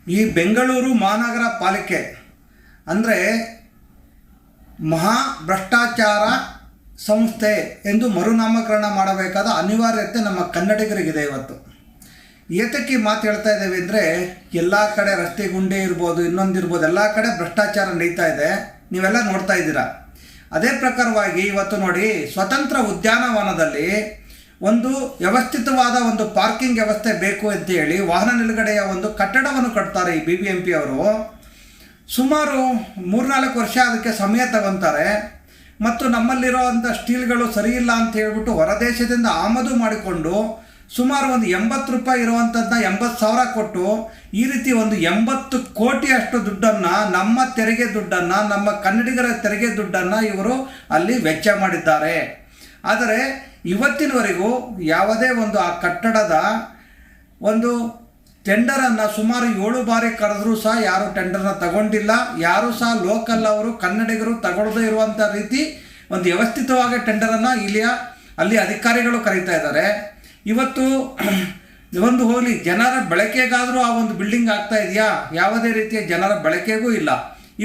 ಈ ಬೆಂಗಳೂರು ಮಹಾನಗರ ಪಾಲಿಕೆ ಅಂದರೆ ಮಹಾ ಭ್ರಷ್ಟಾಚಾರ ಸಂಸ್ಥೆ ಎಂದು ಮರುನಾಮಕರಣ ಮಾಡಬೇಕಾದ ಅನಿವಾರ್ಯತೆ ನಮ್ಮ ಕನ್ನಡಿಗರಿಗಿದೆ. ಇವತ್ತು ಏತಕ್ಕೆ ಮಾತು ಹೇಳ್ತಾ ಇದ್ದೇವೆ ಅಂದರೆ, ಎಲ್ಲ ಕಡೆ ರಸ್ತೆ ಗುಂಡಿ ಇರ್ಬೋದು, ಇನ್ನೊಂದಿರ್ಬೋದು, ಎಲ್ಲ ಕಡೆ ಭ್ರಷ್ಟಾಚಾರ ನಡೀತಾ ಇದೆ, ನೀವೆಲ್ಲ ನೋಡ್ತಾ ಇದ್ದೀರಾ. ಅದೇ ಪ್ರಕಾರವಾಗಿ ಇವತ್ತು ನೋಡಿ, ಸ್ವತಂತ್ರ ಉದ್ಯಾನವನದಲ್ಲಿ ಒಂದು ವ್ಯವಸ್ಥಿತವಾದ ಒಂದು ಪಾರ್ಕಿಂಗ್ ವ್ಯವಸ್ಥೆ ಬೇಕು ಅಂತೇಳಿ ವಾಹನ ನಿಲುಗಡೆಯ ಒಂದು ಕಟ್ಟಡವನ್ನು ಕಟ್ತಾರೆ ಈ BBMP ಅವರು. ಸುಮಾರು 3-4 ವರ್ಷ ಅದಕ್ಕೆ ಸಮಯ ತಗೊತಾರೆ. ಮತ್ತು ನಮ್ಮಲ್ಲಿರೋವಂಥ ಸ್ಟೀಲ್ಗಳು ಸರಿಯಿಲ್ಲ ಅಂತ ಹೇಳ್ಬಿಟ್ಟು ಹೊರದೇಶದಿಂದ ಆಮದು ಮಾಡಿಕೊಂಡು ಸುಮಾರು ಒಂದು 80 ರೂಪಾಯಿ ಇರುವಂಥದ್ದನ್ನ 80,000 ಕೊಟ್ಟು ಈ ರೀತಿ ಒಂದು 80 ಕೋಟಿಯಷ್ಟು ದುಡ್ಡನ್ನು, ನಮ್ಮ ತೆರಿಗೆ ದುಡ್ಡನ್ನು, ನಮ್ಮ ಕನ್ನಡಿಗರ ತೆರಿಗೆ ದುಡ್ಡನ್ನು ಇವರು ಅಲ್ಲಿ ವೆಚ್ಚ ಮಾಡಿದ್ದಾರೆ. ಆದರೆ ಇವತ್ತಿನವರೆಗೂ ಯಾವುದೇ ಒಂದು ಆ ಕಟ್ಟಡದ ಒಂದು ಟೆಂಡರನ್ನು ಸುಮಾರು 7 ಬಾರಿ ಕರೆದ್ರೂ ಸಹ ಯಾರು ಟೆಂಡರ್ನ ತಗೊಂಡಿಲ್ಲ. ಯಾರೂ ಸಹ ಲೋಕಲ್ ಅವರು ಕನ್ನಡಿಗರು ತಗೊಳ್ಳದೇ ಇರುವಂಥ ರೀತಿ ಒಂದು ವ್ಯವಸ್ಥಿತವಾಗಿ ಟೆಂಡರನ್ನು ಅಲ್ಲಿ ಅಧಿಕಾರಿಗಳು ಕರೀತಾ ಇದ್ದಾರೆ. ಇವತ್ತು ಒಂದು ಹೋಗಲಿ, ಜನರ ಬಳಕೆಗಾದರೂ ಆ ಒಂದು ಬಿಲ್ಡಿಂಗ್ ಆಗ್ತಾ ಇದೆಯಾ? ಯಾವುದೇ ರೀತಿಯ ಜನರ ಬಳಕೆಗೂ ಇಲ್ಲ.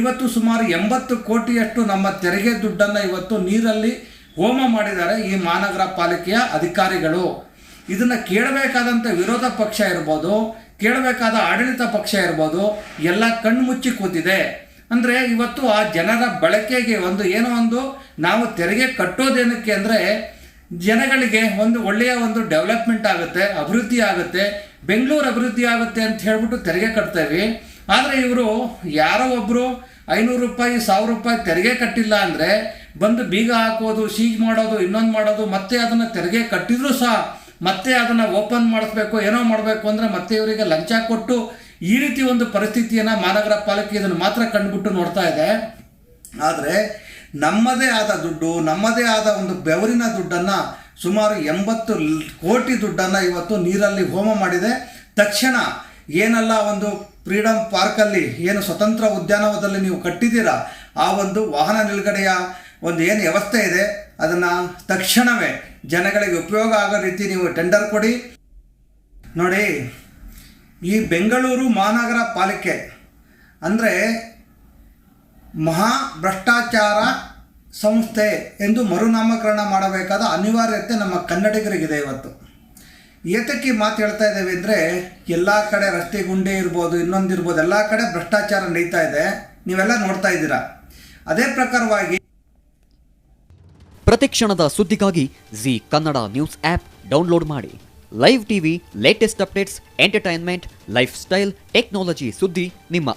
ಇವತ್ತು ಸುಮಾರು 80 ಕೋಟಿಯಷ್ಟು ನಮ್ಮ ತೆರಿಗೆ ದುಡ್ಡನ್ನು ಇವತ್ತು ನೀರಲ್ಲಿ ಹೋಮ ಮಾಡಿದ್ದಾರೆ ಈ ಮಹಾನಗರ ಪಾಲಿಕೆಯ ಅಧಿಕಾರಿಗಳು. ಇದನ್ನು ಕೇಳಬೇಕಾದಂಥ ವಿರೋಧ ಪಕ್ಷ ಇರ್ಬೋದು, ಕೇಳಬೇಕಾದ ಆಡಳಿತ ಪಕ್ಷ ಇರ್ಬೋದು, ಎಲ್ಲ ಕಣ್ಣು ಮುಚ್ಚಿ ಕೂತಿದೆ. ಅಂದರೆ ಇವತ್ತು ಆ ಜನರ ಬಳಕೆಗೆ ಒಂದು ನಾವು ತೆರಿಗೆ ಕಟ್ಟೋದೇನಕ್ಕೆ ಅಂದರೆ, ಜನಗಳಿಗೆ ಒಂದು ಒಳ್ಳೆಯ ಒಂದು ಡೆವಲಪ್ಮೆಂಟ್ ಆಗುತ್ತೆ, ಅಭಿವೃದ್ಧಿ ಆಗುತ್ತೆ, ಬೆಂಗಳೂರು ಅಭಿವೃದ್ಧಿ ಆಗುತ್ತೆ ಅಂತ ಹೇಳ್ಬಿಟ್ಟು ತೆರಿಗೆ ಕಟ್ತೇವೆ. ಆದರೆ ಇವರು ಯಾರೋ ಒಬ್ಬರು 500 ರೂಪಾಯಿ 1000 ರೂಪಾಯಿ ತೆರಿಗೆ ಕಟ್ಟಿಲ್ಲ ಅಂದರೆ ಬಂದು ಬೀಗ ಹಾಕೋದು, ಸೀಜ್ ಮಾಡೋದು, ಇನ್ನೊಂದು ಮಾಡೋದು, ಮತ್ತೆ ಅದನ್ನು ತೆರಿಗೆ ಕಟ್ಟಿದರೂ ಸಹ ಮತ್ತೆ ಅದನ್ನು ಓಪನ್ ಮಾಡಿಸ್ಬೇಕು, ಏನೋ ಮಾಡಬೇಕು ಅಂದರೆ ಮತ್ತೆ ಇವರಿಗೆ ಲಂಚ ಕೊಟ್ಟು ಈ ರೀತಿ ಒಂದು ಪರಿಸ್ಥಿತಿಯನ್ನು ಮಹಾನಗರ ಪಾಲಿಕೆ ಇದನ್ನು ಮಾತ್ರ ಕಂಡುಬಿಟ್ಟು ನೋಡ್ತಾ ಇದೆ. ಆದರೆ ನಮ್ಮದೇ ಆದ ದುಡ್ಡು, ನಮ್ಮದೇ ಆದ ಒಂದು ಬೆವರಿನ ದುಡ್ಡನ್ನು ಸುಮಾರು 80 ಕೋಟಿ ದುಡ್ಡನ್ನು ಇವತ್ತು ನೀರಲ್ಲಿ ಹೋಮ ಮಾಡಿದೆ. ತಕ್ಷಣ ಏನೆಲ್ಲ ಒಂದು ಫ್ರೀಡಮ್ ಪಾರ್ಕಲ್ಲಿ ಏನು ಸ್ವತಂತ್ರ ಉದ್ಯಾನವನದಲ್ಲಿ ನೀವು ಕಟ್ಟಿದ್ದೀರಾ, ಆ ಒಂದು ವಾಹನ ನಿಲುಗಡೆಯ ಒಂದು ಏನು ವ್ಯವಸ್ಥೆ ಇದೆ ಅದನ್ನು ತಕ್ಷಣವೇ ಜನಗಳಿಗೆ ಉಪಯೋಗ ಆಗೋ ರೀತಿ ನೀವು ಟೆಂಡರ್ ಕೊಡಿ. ನೋಡಿ, ಈ ಬೆಂಗಳೂರು ಮಹಾನಗರ ಪಾಲಿಕೆ ಅಂದರೆ ಮಹಾ ಭ್ರಷ್ಟಾಚಾರ ಸಂಸ್ಥೆ ಎಂದು ಮರುನಾಮಕರಣ ಮಾಡಬೇಕಾದ ಅನಿವಾರ್ಯತೆ ನಮ್ಮ ಕನ್ನಡಿಗರಿಗಿದೆ. ಇವತ್ತು ಏತಕ್ಕೆ ಮಾತು ಹೇಳ್ತಾ ಇದ್ದೇವೆ ಅಂದರೆ, ಎಲ್ಲ ಕಡೆ ರಸ್ತೆ ಗುಂಡಿ ಇರ್ಬೋದು, ಇನ್ನೊಂದಿರ್ಬೋದು, ಎಲ್ಲ ಕಡೆ ಭ್ರಷ್ಟಾಚಾರ ನಡೀತಾ ಇದೆ, ನೀವೆಲ್ಲ ನೋಡ್ತಾ ಇದ್ದೀರಾ. ಅದೇ ಪ್ರಕಾರವಾಗಿ ಪ್ರತಿಕ್ಷಣದ ಸುದ್ದಿಗಾಗಿ Zee Kannada news app download ಮಾಡಿ. Live TV, latest updates, entertainment, life style, technology ಸುದ್ದಿ ನಿಮ್ಮ